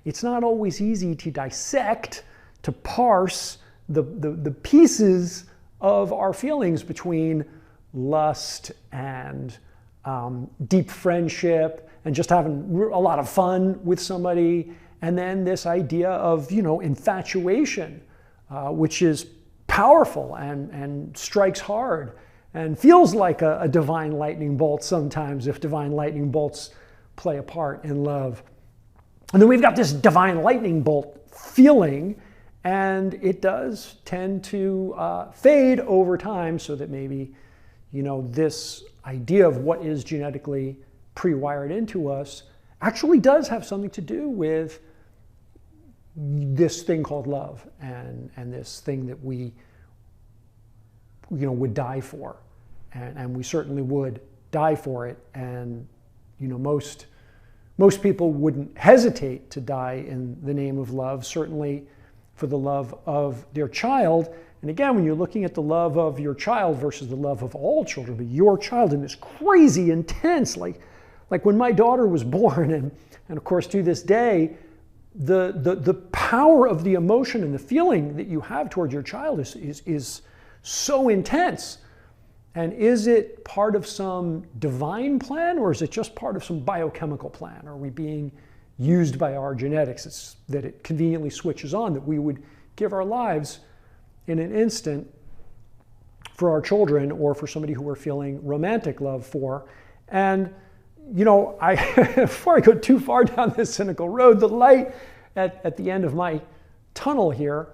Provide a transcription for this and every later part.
it's not always easy to dissect, to parse the pieces of our feelings between lust and deep friendship and just having a lot of fun with somebody, and then this idea of, infatuation, which is powerful and strikes hard and feels like a divine lightning bolt sometimes, if divine lightning bolts play a part in love. And then we've got this divine lightning bolt feeling, and it does tend to fade over time, so that maybe, this idea of what is genetically pre-wired into us actually does have something to do with this thing called love, and this thing that we would die for, and we certainly would die for it. And most people wouldn't hesitate to die in the name of love, certainly for the love of their child. And again, when you're looking at the love of your child versus the love of all children, but your child in this crazy intense, like when my daughter was born, and of course to this day, the power of the emotion and the feeling that you have towards your child is so intense. And is it part of some divine plan, or is it just part of some biochemical plan? Are we being used by our genetics? It's that it conveniently switches on, that we would give our lives in an instant for our children or for somebody who we're feeling romantic love for. And before I go too far down this cynical road, the light at the end of my tunnel here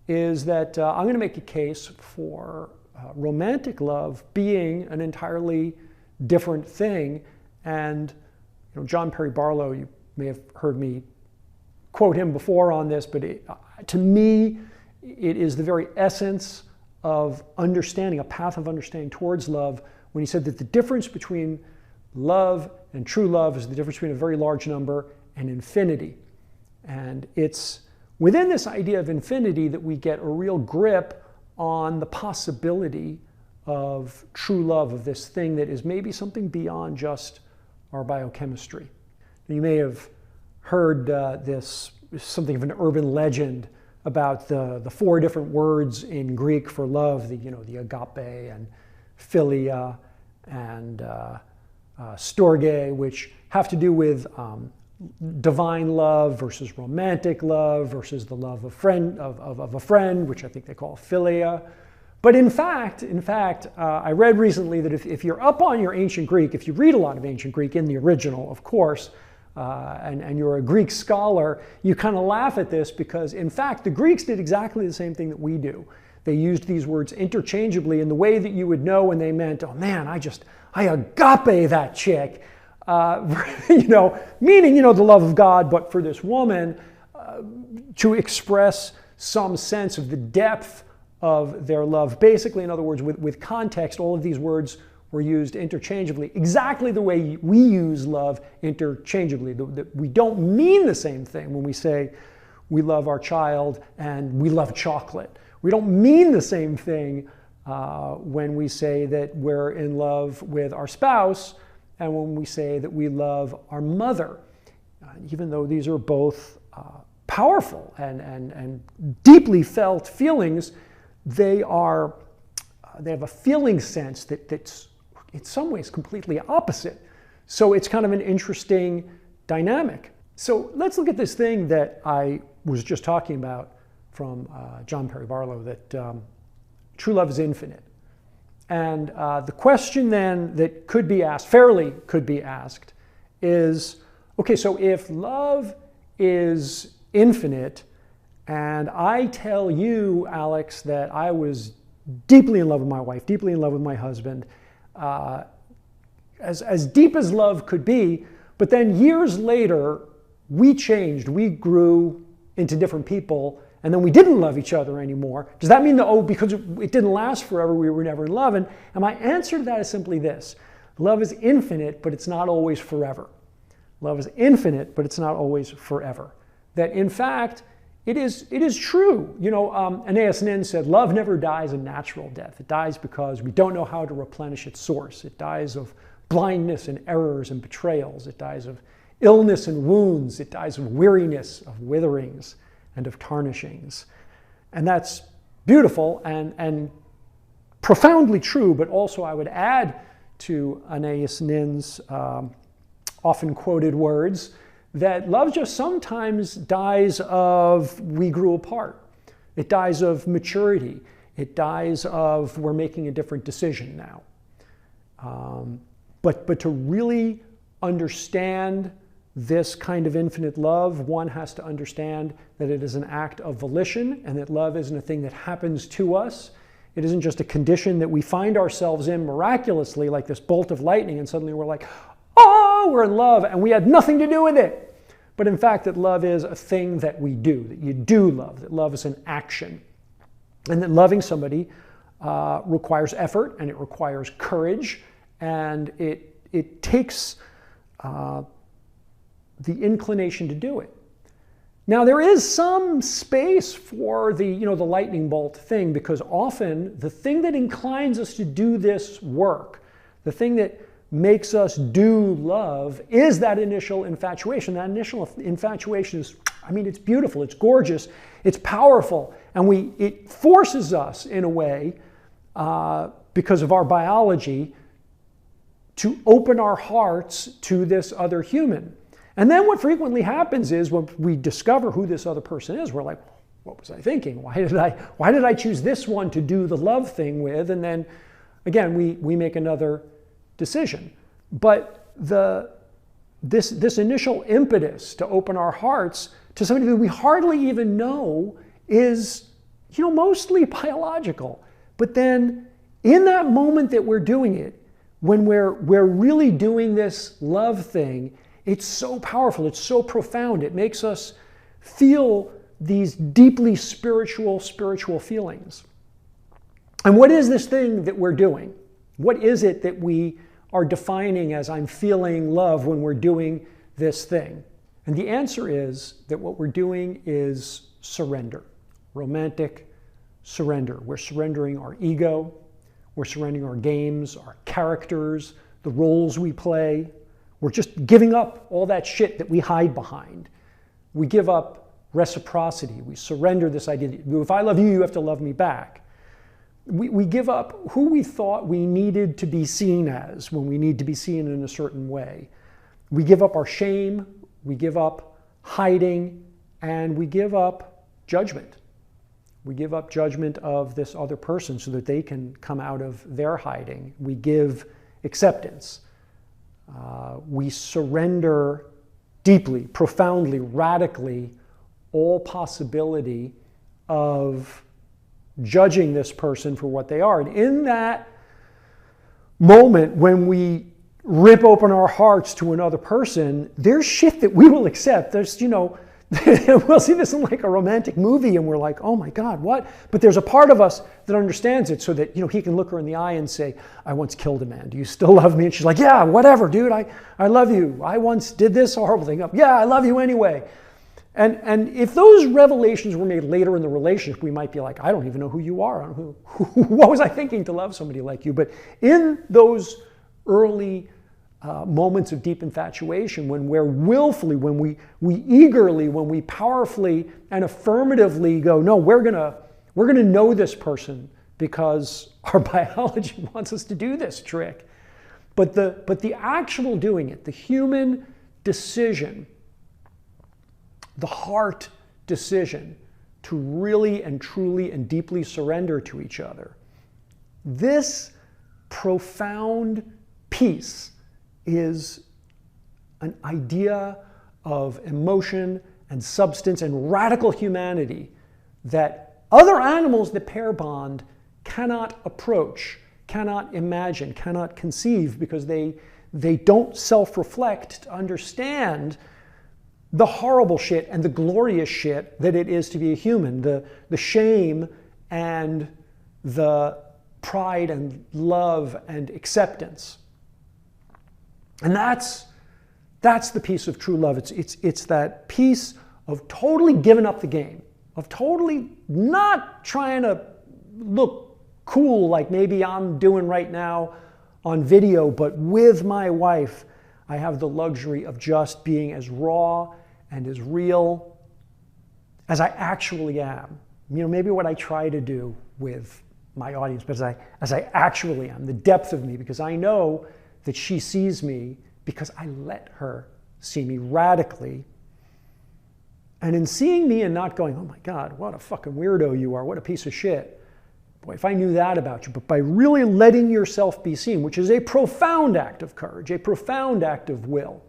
is that I'm going to make a case for romantic love being an entirely different thing. And John Perry Barlow, you may have heard me quote him before on this, but to me, it is the very essence of understanding, a path of understanding towards love, when he said that the difference between love and true love is the difference between a very large number and infinity. And it's within this idea of infinity that we get a real grip on the possibility of true love, of this thing that is maybe something beyond just our biochemistry. You may have heard this, something of an urban legend about the 4 different words in Greek for love, the agape and philia and storge, which have to do with divine love versus romantic love versus the love of a friend, which I think they call philia. But in fact, I read recently that if you're up on your ancient Greek, if you read a lot of ancient Greek in the original, of course, and you're a Greek scholar, you kind of laugh at this, because in fact the Greeks did exactly the same thing that we do. They used these words interchangeably in the way that you would know when they meant, oh man, I agape that chick. Meaning, the love of God, but for this woman, to express some sense of the depth of their love. Basically, in other words, with context, all of these words were used interchangeably, exactly the way we use love interchangeably. We don't mean the same thing when we say we love our child and we love chocolate. We don't mean the same thing when we say that we're in love with our spouse and when we say that we love our mother. Even though these are both powerful and deeply felt feelings, they have a feeling sense that's in some ways completely opposite. So it's kind of an interesting dynamic. So let's look at this thing that I was just talking about from John Perry Barlow, that true love is infinite. And the question then that could be asked, fairly could be asked, is, okay, so if love is infinite, and I tell you, Alex, that I was deeply in love with my wife, deeply in love with my husband, as deep as love could be, but then years later, we changed, we grew into different people, and then we didn't love each other anymore. Does that mean that, because it didn't last forever, we were never in love? And my answer to that is simply this. Love is infinite, but it's not always forever. Love is infinite, but it's not always forever. That in fact, it is true. Aeneas Nin said, love never dies a natural death. It dies because we don't know how to replenish its source. It dies of blindness and errors and betrayals. It dies of illness and wounds. It dies of weariness, of witherings, and of tarnishings. And that's beautiful and profoundly true, but also I would add to Anais Nin's often quoted words that love just sometimes dies of we grew apart. It dies of maturity. It dies of we're making a different decision now. But to really understand this kind of infinite love, one has to understand that it is an act of volition and that love isn't a thing that happens to us. It isn't just a condition that we find ourselves in miraculously, like this bolt of lightning, and suddenly we're like, oh, we're in love, and we had nothing to do with it. But in fact, that love is a thing that we do, that you do love, that love is an action. And that loving somebody requires effort, and it requires courage, and it takes the inclination to do it. Now, there is some space for the lightning bolt thing, because often the thing that inclines us to do this work, the thing that makes us do love, is that initial infatuation. That initial infatuation is, it's beautiful, it's gorgeous, it's powerful, and it forces us in a way, because of our biology, to open our hearts to this other human. And then what frequently happens is when we discover who this other person is, we're like, what was I thinking? Why did I choose this one to do the love thing with? And then again, we make another decision. But this initial impetus to open our hearts to somebody that we hardly even know is, mostly biological. But then in that moment that we're doing it, when we're really doing this love thing, it's so powerful, it's so profound, it makes us feel these deeply spiritual feelings. And what is this thing that we're doing? What is it that we are defining as I'm feeling love when we're doing this thing? And the answer is that what we're doing is surrender, romantic surrender. We're surrendering our ego, we're surrendering our games, our characters, the roles we play. We're just giving up all that shit that we hide behind. We give up reciprocity. We surrender this idea that if I love you, you have to love me back. We give up who we thought we needed to be seen as when we need to be seen in a certain way. We give up our shame, we give up hiding, and we give up judgment. We give up judgment of this other person so that they can come out of their hiding. We give acceptance. We surrender deeply, profoundly, radically all possibility of judging this person for what they are. And in that moment when we rip open our hearts to another person, there's shit that we will accept. There's, we'll see this in like a romantic movie and we're like, oh my God, what? But there's a part of us that understands it so that, he can look her in the eye and say, I once killed a man. Do you still love me? And she's like, yeah, whatever, dude. I love you. I once did this horrible thing. Yeah, I love you anyway. And if those revelations were made later in the relationship, we might be like, I don't even know who you are. What was I thinking to love somebody like you? But in those early moments of deep infatuation, when we're willfully, when we eagerly, when we powerfully and affirmatively go, no, we're gonna know this person because our biology wants us to do this trick. But the actual doing it, the human decision, the heart decision to really and truly and deeply surrender to each other, this profound peace is an idea of emotion and substance and radical humanity that other animals that pair bond cannot approach, cannot imagine, cannot conceive, because they don't self-reflect to understand the horrible shit and the glorious shit that it is to be a human, the shame and the pride and love and acceptance. And that's the piece of true love. It's that piece of totally giving up the game, of totally not trying to look cool like maybe I'm doing right now on video, but with my wife, I have the luxury of just being as raw and as real as I actually am. Maybe what I try to do with my audience, but as I actually am, the depth of me, because I know that she sees me because I let her see me radically. And in seeing me and not going, oh my God, what a fucking weirdo you are, what a piece of shit. Boy, if I knew that about you, but by really letting yourself be seen, which is a profound act of courage, a profound act of will,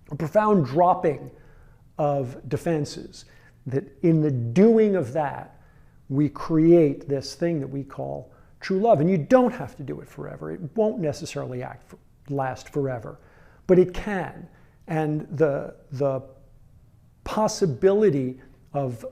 a profound dropping of defenses, that in the doing of that, we create this thing that we call true love. And you don't have to do it forever. It won't necessarily last forever, but it can. And the possibility of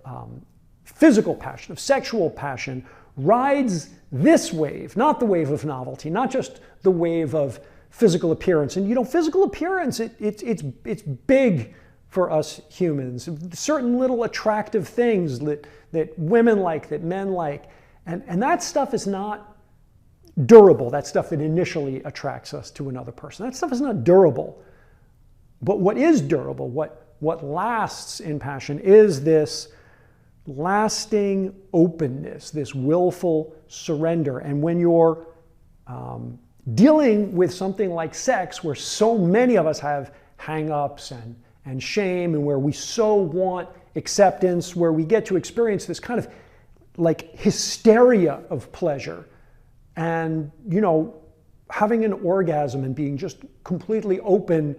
physical passion, of sexual passion, rides this wave, not the wave of novelty, not just the wave of physical appearance. And physical appearance, it's big for us humans. Certain little attractive things that women like, that men like. And that stuff is not durable, that stuff that initially attracts us to another person. That stuff is not durable. But what is durable, what lasts in passion, is this lasting openness, this willful surrender. And when you're dealing with something like sex, where so many of us have hang-ups and shame, and where we so want acceptance, where we get to experience this kind of like hysteria of pleasure, and having an orgasm and being just completely open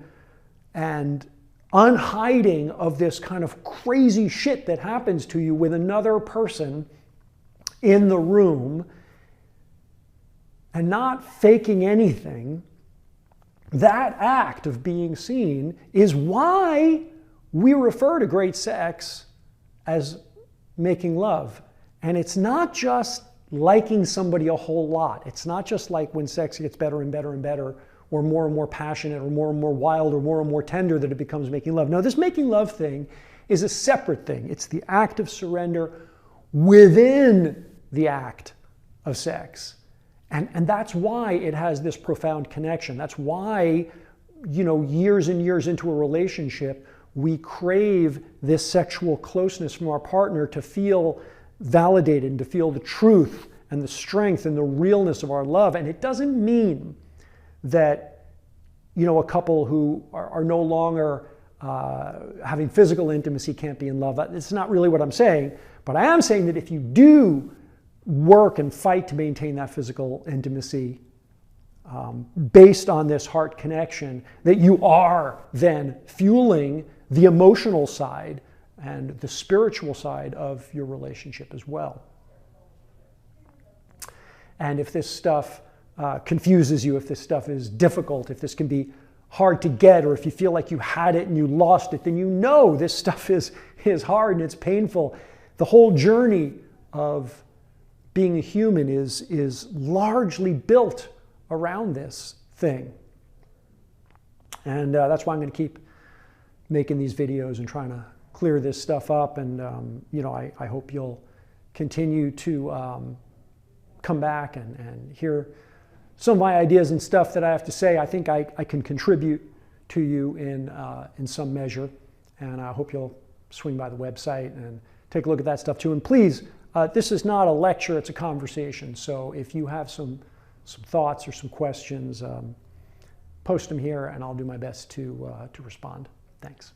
and unhiding of this kind of crazy shit that happens to you with another person in the room, and not faking anything, that act of being seen is why we refer to great sex as making love. And it's not just liking somebody a whole lot. It's not just like when sex gets better and better and better, or more passionate, or more wild, or more tender, that it becomes making love. No, this making love thing is a separate thing. It's the act of surrender within the act of sex. And that's why it has this profound connection. That's why, years and years into a relationship, we crave this sexual closeness from our partner, to feel validated and to feel the truth and the strength and the realness of our love. And it doesn't mean that, a couple who are no longer having physical intimacy can't be in love. It's not really what I'm saying. But I am saying that if you do work and fight to maintain that physical intimacy based on this heart connection, that you are then fueling the emotional side and the spiritual side of your relationship as well. And if this stuff confuses you, if this stuff is difficult, if this can be hard to get, or if you feel like you had it and you lost it, then this stuff is hard and it's painful. The whole journey of being a human is largely built around this thing. And that's why I'm going to keep making these videos and trying to clear this stuff up. And I hope you'll continue to come back and hear some of my ideas and stuff that I have to say. I think I can contribute to you in some measure. And I hope you'll swing by the website and take a look at that stuff too. And please, this is not a lecture, it's a conversation. So if you have some thoughts or some questions, post them here and I'll do my best to respond. Thanks.